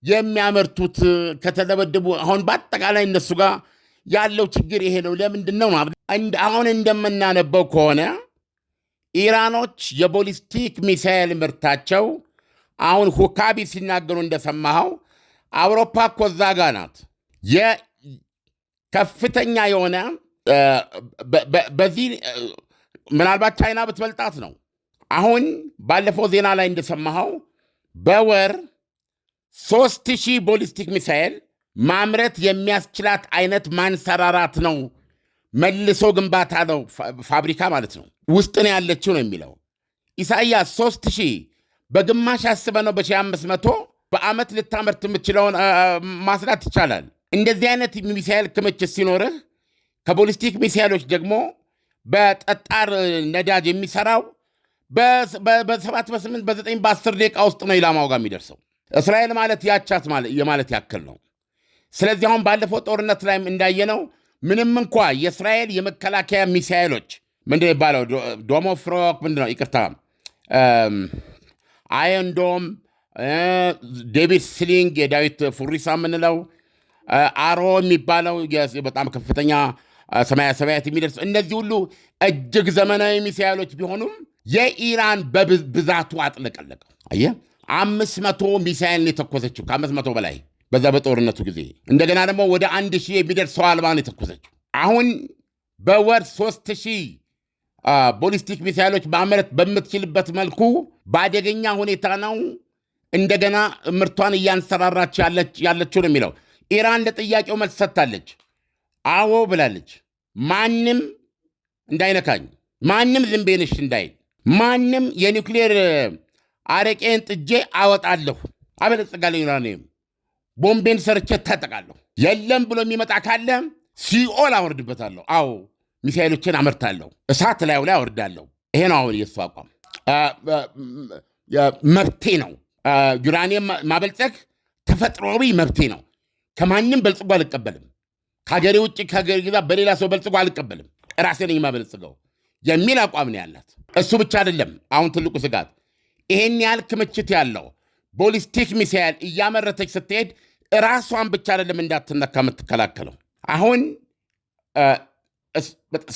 የሚያመርቱት? ከተደበደቡ አሁን በአጠቃላይ እነሱ ጋር ያለው ችግር ይሄ ነው። ለምንድነው? አሁን እንደምናነበው ከሆነ ኢራኖች የቦሊስቲክ ሚሳኤል ምርታቸው አሁን ሁካቢ ሲናገሩ እንደሰማኸው አውሮፓ እኮ እዛ ጋ ናት። ከፍተኛ የሆነ በዚህ ምናልባት ቻይና ብትበልጣት ነው። አሁን ባለፈው ዜና ላይ እንደሰማኸው በወር 3000 ቦሊስቲክ ሚሳኤል ማምረት የሚያስችላት አይነት ማንሰራራት ነው። መልሶ ግንባታ ነው፣ ፋብሪካ ማለት ነው። ውስጥ ነው ያለችው ነው የሚለው ኢሳይያስ። 3000 በግማሽ አስበ ነው በ1500 በዓመት ልታመርት የምችለውን ማስላት ይቻላል። እንደዚህ አይነት ሚሳኤል ክምችት ሲኖርህ ከቦሊስቲክ ሚሳኤሎች ደግሞ በጠጣር ነዳጅ የሚሰራው በ7 በ8 በ9 በ10 ደቂቃ ውስጥ ነው ኢላማው ጋር የሚደርሰው። እስራኤል ማለት ያቻት የማለት ያክል ነው። ስለዚህ አሁን ባለፈው ጦርነት ላይ እንዳየነው ምንም እንኳ የእስራኤል የመከላከያ ሚሳኤሎች ምንድን ይባለው ዶሞፍሮክ ምንድነው ይቅርታ አየንዶም ዴቪድ ስሊንግ የዳዊት ፉሪሳ የምንለው አሮ የሚባለው በጣም ከፍተኛ ሰማያ ሰማያት የሚደርስ እነዚህ ሁሉ እጅግ ዘመናዊ ሚሳኤሎች ቢሆኑም የኢራን በብዛቱ አጥለቀለቀው። አየህ 500 ሚሳኤል የተኮሰችው ከ500 በላይ በዛ በጦርነቱ ጊዜ። እንደገና ደግሞ ወደ 1000 የሚደርስ ሰው አልባን የተኮሰችው። አሁን በወር 3000 ቦሊስቲክ ሚሳኤሎች ማምረት በምትችልበት መልኩ በአደገኛ ሁኔታ ነው እንደገና ምርቷን እያንሰራራች ያለችው ነው የሚለው። ኢራን ለጥያቄው መልስ ሰጥታለች። አዎ ብላለች። ማንም እንዳይነካኝ፣ ማንም ዝንቤንሽ እንዳይል፣ ማንም የኒውክሌር አረቄን ጥጄ አወጣለሁ፣ አበለጽጋለሁ፣ ዩራኒየም ቦምቤን ሰርቼ ታጠቃለሁ፣ የለም ብሎ የሚመጣ ካለ ሲኦል አወርድበታለሁ። አዎ ሚሳኤሎችን አመርታለሁ፣ እሳት ላዩ ላይ አወርዳለሁ። ይሄ ነው አሁን የእሱ አቋም። መብቴ ነው። ዩራኒየም ማበልጸግ ተፈጥሯዊ መብቴ ነው። ከማንም በልጽጎ አልቀበልም። ከሀገሬ ውጭ ከሀገሬ ግዛ በሌላ ሰው በልጽጎ አልቀበልም። ራሴ ነኝ የማበልጽገው የሚል አቋም ነው ያላት። እሱ ብቻ አይደለም። አሁን ትልቁ ስጋት ይሄን ያህል ክምችት ያለው ቦሊስቲክ ሚሳኤል እያመረተች ስትሄድ ራሷን ብቻ አይደለም እንዳትነካ የምትከላከለው። አሁን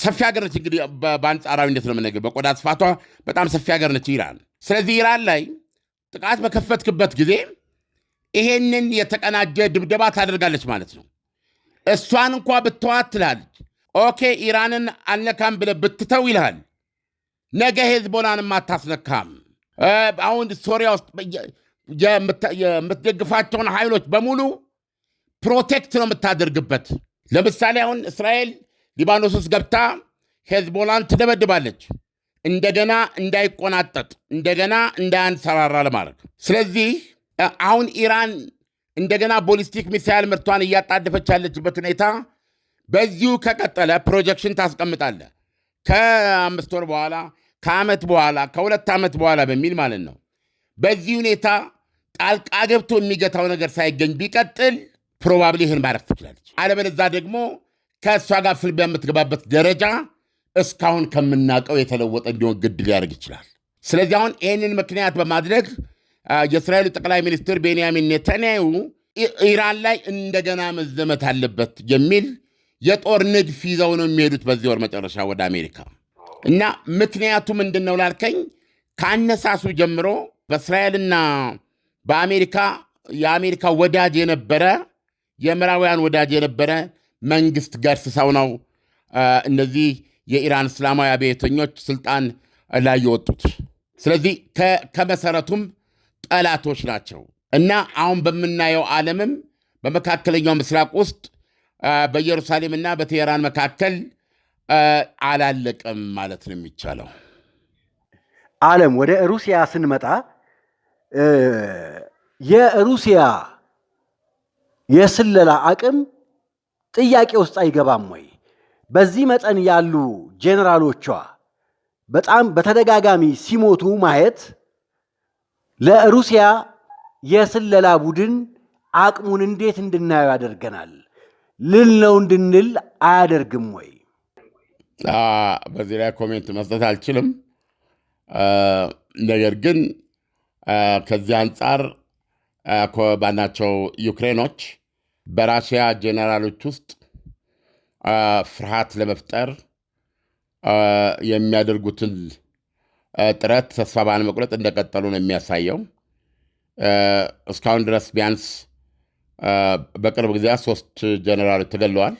ሰፊ ሀገር ነች እንግዲህ በአንጻራዊነት ነው የምነግርህ። በቆዳ ስፋቷ በጣም ሰፊ ሀገር ነች ኢራን። ስለዚህ ኢራን ላይ ጥቃት በከፈትክበት ጊዜ ይሄንን የተቀናጀ ድብደባ ታደርጋለች ማለት ነው። እሷን እንኳ ብትዋት ትልሃለች። ኦኬ ኢራንን አልነካም ብለህ ብትተው ይልሃል። ነገ ሄዝቦላንም አታስነካም። አሁን ሶሪያ ውስጥ የምትደግፋቸውን ኃይሎች በሙሉ ፕሮቴክት ነው የምታደርግበት። ለምሳሌ አሁን እስራኤል ሊባኖስ ውስጥ ገብታ ሄዝቦላን ትደበድባለች፣ እንደገና እንዳይቆናጠጥ፣ እንደገና እንዳያንሰራራ ለማድረግ። ስለዚህ አሁን ኢራን እንደገና ቦሊስቲክ ሚሳይል ምርቷን እያጣደፈች ያለችበት ሁኔታ በዚሁ ከቀጠለ ፕሮጀክሽን ታስቀምጣለ ከ5 ወር በኋላ ከዓመት በኋላ ከ2 ዓመት በኋላ በሚል ማለት ነው። በዚህ ሁኔታ ጣልቃ ገብቶ የሚገታው ነገር ሳይገኝ ቢቀጥል ፕሮባብሊ ይህን ማድረግ ትችላለች። አለበለዛ ደግሞ ከእሷ ጋር ፍልሚያ የምትገባበት ደረጃ እስካሁን ከምናውቀው የተለወጠ እንዲሆን ግድ ሊያደርግ ይችላል። ስለዚህ አሁን ይህንን ምክንያት በማድረግ የእስራኤሉ ጠቅላይ ሚኒስትር ቤንያሚን ኔታንያሁ ኢራን ላይ እንደገና መዘመት አለበት የሚል የጦር ንድፍ ይዘው ነው የሚሄዱት በዚህ ወር መጨረሻ ወደ አሜሪካ። እና ምክንያቱ ምንድን ነው ላልከኝ ከአነሳሱ ጀምሮ በእስራኤልና በአሜሪካ የአሜሪካ ወዳጅ የነበረ የምዕራባውያን ወዳጅ የነበረ መንግስት ገርስሰው ነው እነዚህ የኢራን እስላማዊ አብዮተኞች ስልጣን ላይ የወጡት። ስለዚህ ከመሰረቱም ጠላቶች ናቸው እና አሁን በምናየው ዓለምም በመካከለኛው ምስራቅ ውስጥ በኢየሩሳሌምና በቴሄራን መካከል አላለቀም ማለት ነው የሚቻለው። ዓለም ወደ ሩሲያ ስንመጣ የሩሲያ የስለላ አቅም ጥያቄ ውስጥ አይገባም ወይ? በዚህ መጠን ያሉ ጄኔራሎቿ በጣም በተደጋጋሚ ሲሞቱ ማየት ለሩሲያ የስለላ ቡድን አቅሙን እንዴት እንድናየው ያደርገናል? ልል ነው እንድንል አያደርግም ወይ? በዚህ ላይ ኮሜንት መስጠት አልችልም። ነገር ግን ከዚህ አንጻር ባናቸው ዩክሬኖች በራሽያ ጄኔራሎች ውስጥ ፍርሃት ለመፍጠር የሚያደርጉትን ጥረት ተስፋ ባለመቁረጥ እንደቀጠሉ ነው የሚያሳየው። እስካሁን ድረስ ቢያንስ በቅርብ ጊዜ 3 ጄኔራሎች ተገለዋል።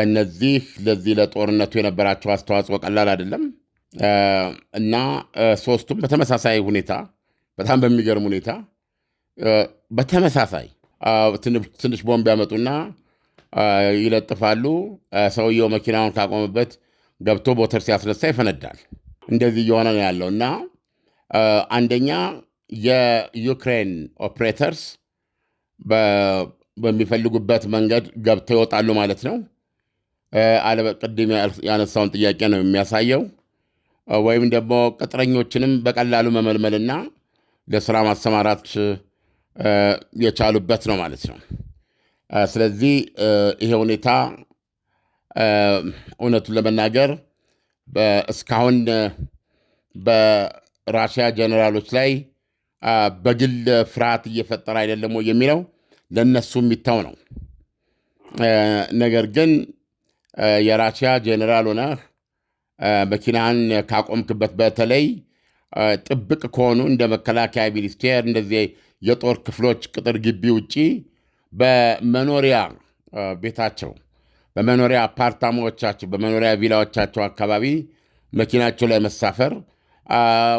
እነዚህ ለዚህ ለጦርነቱ የነበራቸው አስተዋጽኦ ቀላል አይደለም እና 3ቱም በተመሳሳይ ሁኔታ በጣም በሚገርም ሁኔታ በተመሳሳይ ትንሽ ቦምብ ያመጡና ይለጥፋሉ። ሰውየው መኪናውን ካቆመበት ገብቶ ሞተር ሲያስነሳ ይፈነዳል። እንደዚህ እየሆነ ነው ያለው እና አንደኛ የዩክሬን ኦፕሬተርስ በሚፈልጉበት መንገድ ገብተው ይወጣሉ ማለት ነው። ቅድም ያነሳውን ጥያቄ ነው የሚያሳየው። ወይም ደግሞ ቅጥረኞችንም በቀላሉ መመልመልና ለስራ ማሰማራት የቻሉበት ነው ማለት ነው። ስለዚህ ይሄ ሁኔታ እውነቱን ለመናገር እስካሁን በራሽያ ጀነራሎች ላይ በግል ፍርሃት እየፈጠረ አይደለም የሚለው ለነሱ የሚታው ነው። ነገር ግን የራሽያ ጀነራል ሆነህ መኪናን ካቆምክበት በተለይ ጥብቅ ከሆኑ እንደ መከላከያ ሚኒስቴር እንደዚህ የጦር ክፍሎች ቅጥር ግቢ ውጪ በመኖሪያ ቤታቸው፣ በመኖሪያ አፓርታማዎቻቸው፣ በመኖሪያ ቪላዎቻቸው አካባቢ መኪናቸው ላይ መሳፈር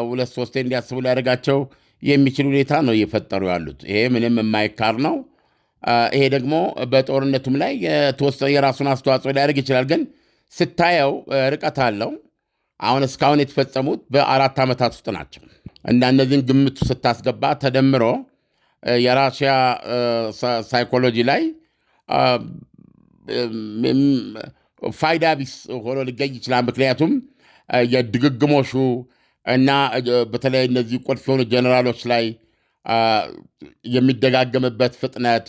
2-3 እንዲያስቡ ሊያደርጋቸው የሚችል ሁኔታ ነው እየፈጠሩ ያሉት። ይሄ ምንም የማይካር ነው። ይሄ ደግሞ በጦርነቱም ላይ የተወሰነ የራሱን አስተዋጽኦ ሊያደርግ ይችላል። ግን ስታየው ርቀት አለው። አሁን እስካሁን የተፈጸሙት በ4 ዓመታት ውስጥ ናቸው እና እነዚህን ግምቱ ስታስገባ ተደምሮ የራሽያ ሳይኮሎጂ ላይ ፋይዳ ቢስ ሆኖ ሊገኝ ይችላል። ምክንያቱም የድግግሞሹ እና በተለይ እነዚህ ቁልፍ የሆኑ ጀነራሎች ላይ የሚደጋገምበት ፍጥነት፣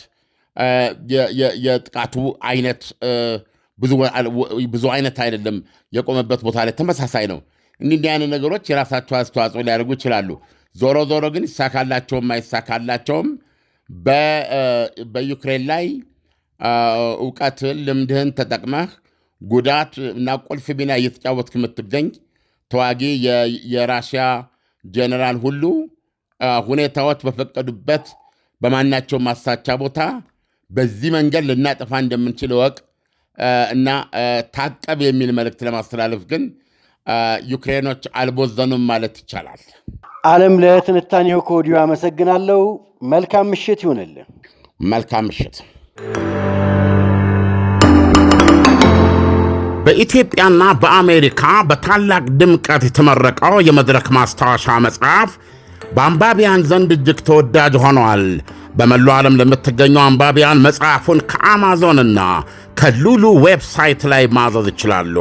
የጥቃቱ አይነት ብዙ አይነት አይደለም። የቆመበት ቦታ ላይ ተመሳሳይ ነው። እንዲህ አይነት ነገሮች የራሳቸው አስተዋጽኦ ሊያደርጉ ይችላሉ። ዞሮ ዞሮ ግን ይሳካላቸውም አይሳካላቸውም በዩክሬን ላይ እውቀትን፣ ልምድህን ተጠቅመህ ጉዳት እና ቁልፍ ሚና እየተጫወትክ የምትገኝ ተዋጊ የራሽያ ጀነራል ሁሉ ሁኔታዎች በፈቀዱበት በማናቸው ማሳቻ ቦታ በዚህ መንገድ ልናጠፋ እንደምንችል ወቅ እና ታቀብ የሚል መልእክት ለማስተላለፍ ግን ዩክሬኖች አልቦዘኑም ማለት ይቻላል። ዓለም ለትንታኔው ከወዲሁ አመሰግናለሁ። መልካም ምሽት ይሁንልን። መልካም ምሽት። በኢትዮጵያና በአሜሪካ በታላቅ ድምቀት የተመረቀው የመድረክ ማስታወሻ መጽሐፍ በአንባቢያን ዘንድ እጅግ ተወዳጅ ሆኗል። በመላው ዓለም ለምትገኙ አንባቢያን መጽሐፉን ከአማዞንና ከሉሉ ዌብሳይት ላይ ማዘዝ ይችላሉ።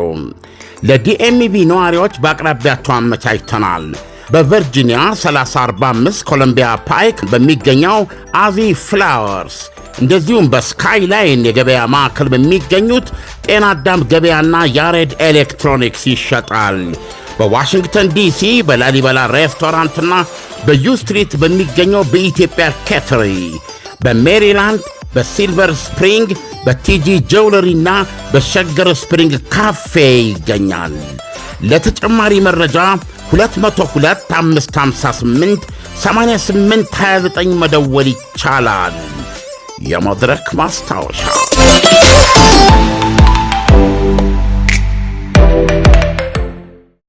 ለዲኤምቪ ነዋሪዎች በአቅራቢያቸው አመቻችተናል። በቨርጂኒያ 3045 ኮሎምቢያ ፓይክ በሚገኘው አዚ ፍላወርስ እንደዚሁም በስካይላይን የገበያ ማዕከል በሚገኙት ጤና አዳም ገበያና ያሬድ ኤሌክትሮኒክስ ይሸጣል። በዋሽንግተን ዲሲ በላሊበላ ሬስቶራንትና በዩ ስትሪት በሚገኘው በኢትዮጵያ ኬተሪ፣ በሜሪላንድ በሲልቨር ስፕሪንግ በቲጂ ጀውለሪና በሸገር ስፕሪንግ ካፌ ይገኛል። ለተጨማሪ መረጃ 202-558-8829 መደወል ይቻላል። የመድረክ ማስታወሻ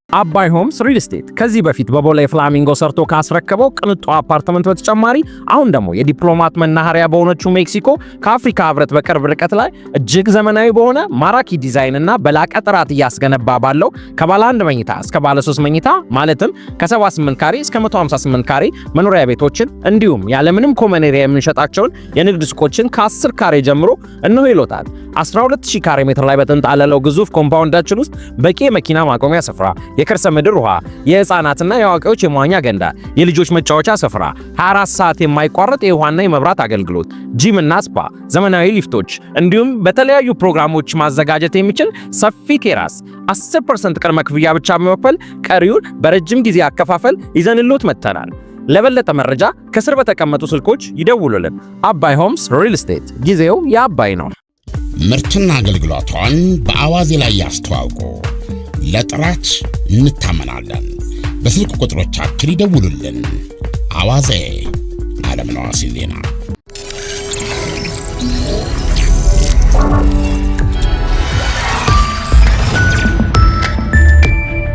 አባይ ሆምስ ሪል ስቴት ከዚህ በፊት በቦሌ ፍላሚንጎ ሰርቶ ካስረከበው ቅንጡ አፓርትመንት በተጨማሪ አሁን ደግሞ የዲፕሎማት መናኸሪያ በሆነችው ሜክሲኮ ከአፍሪካ ሕብረት በቅርብ ርቀት ላይ እጅግ ዘመናዊ በሆነ ማራኪ ዲዛይንና በላቀ ጥራት እያስገነባ ባለው ከባለ 1 መኝታ እስከ ባለ 3 መኝታ ማለትም ከ78 ካሬ እስከ 158 ካሬ መኖሪያ ቤቶችን እንዲሁም ያለምንም ኮመን ኤሪያ የምንሸጣቸውን የንግድ ሱቆችን ከ10 ካሬ ጀምሮ እነሆ ይሎታል። 12000 ካሬ ሜትር ላይ በተንጣለለው ግዙፍ ኮምፓውንዳችን ውስጥ በቂ የመኪና ማቆሚያ ስፍራ፣ የከርሰ ምድር ውሃ፣ የህፃናትና የአዋቂዎች የመዋኛ ገንዳ፣ የልጆች መጫወቻ ስፍራ፣ 24 ሰዓት የማይቋረጥ የውሃና የመብራት አገልግሎት፣ ጂም እና ስፓ፣ ዘመናዊ ሊፍቶች እንዲሁም በተለያዩ ፕሮግራሞች ማዘጋጀት የሚችል ሰፊ ቴራስ፣ 10% ቅድመ ክፍያ ብቻ በመክፈል ቀሪውን በረጅም ጊዜ አከፋፈል ይዘንሎት መጥተናል። ለበለጠ መረጃ ከስር በተቀመጡ ስልኮች ይደውሉልን። አባይ ሆምስ ሪል ስቴት፣ ጊዜው የአባይ ነው። ምርትና አገልግሎቷን በአዋዜ ላይ ያስተዋውቁ። ለጥራች እንታመናለን። በስልክ ቁጥሮቻችን ይደውሉልን። አዋዜ ዓለምነህ ዋሴ ዜና